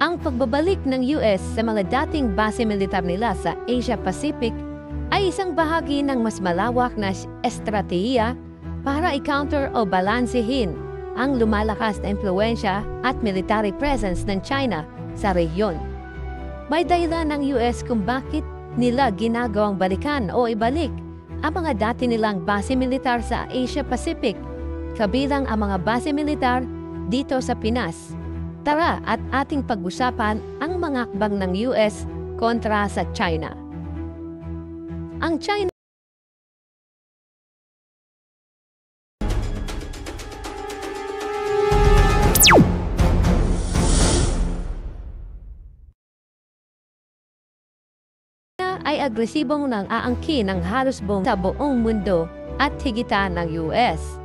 Ang pagbabalik ng US sa mga dating base militar nila sa Asia Pacific ay isang bahagi ng mas malawak na estratehiya para i-counter o balansehin ang lumalakas na impluensya at military presence ng China sa rehiyon. May dahilan ng US kung bakit nila ginagawang balikan o ibalik ang mga dati nilang base militar sa Asia Pacific, kabilang ang mga base militar dito sa Pinas. Tara at ating pag-usapan ang mga hakbang ng US kontra sa China. Ang China ay agresibong nang aangkin ng halos sa buong mundo at higitan ng US.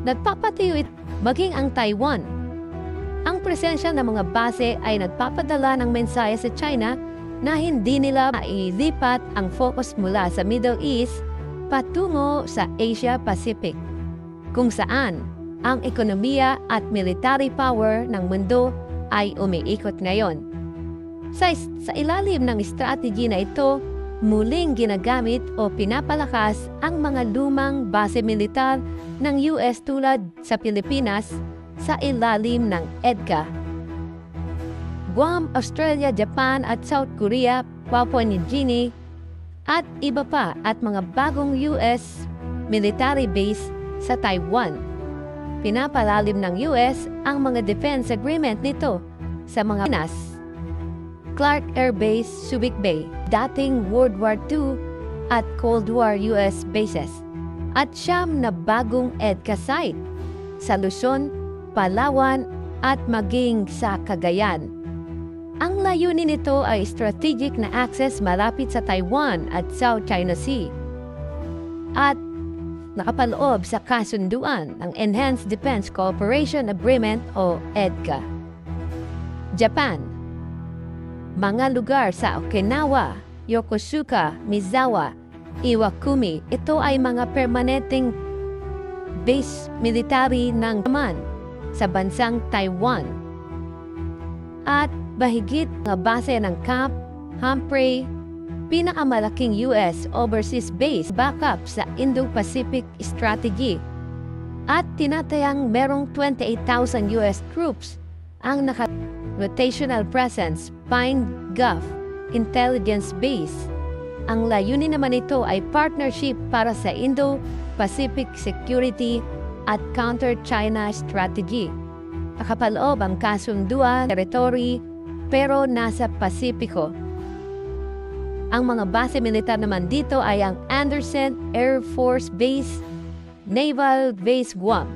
Nagpapatayo ito maging ang Taiwan. Ang presensya ng mga base ay nagpapadala ng mensahe sa China na hindi nila mailipat ang focus mula sa Middle East patungo sa Asia Pacific, kung saan ang ekonomiya at military power ng mundo ay umiikot ngayon. Sa ilalim ng strategy na ito, muling ginagamit o pinapalakas ang mga lumang base militar ng US tulad sa Pilipinas sa ilalim ng EDCA. Guam, Australia, Japan at South Korea, Papua New Guinea at iba pa at mga bagong US military base sa Taiwan. Pinapalalim ng US ang mga defense agreement nito sa mga Pinas. Clark Air Base, Subic Bay, dating World War II at Cold War US bases, at siyam na bagong EDCA site sa Luzon, Palawan at maging sa Cagayan. Ang layunin nito ay strategic na access malapit sa Taiwan at South China Sea at nakapaloob sa kasunduan ng Enhanced Defense Cooperation Agreement o EDCA. Japan. Mga lugar sa Okinawa, Yokosuka, Misawa, Iwakuni, ito ay mga permanenteng base military ng Japan sa bansang Taiwan. At bahigit mga base ng Camp Humphrey, pinakamalaking US overseas base backup sa Indo-Pacific Strategy. At tinatayang merong 28,000 US troops ang rotational presence Pine Gulf Intelligence Base. Ang layunin naman ito ay partnership para sa Indo-Pacific Security at Counter-China Strategy. Nakapaloob ang kasunduan territory pero nasa Pasipiko. Ang mga base militar naman dito ay ang Andersen Air Force Base, Naval Base Guam,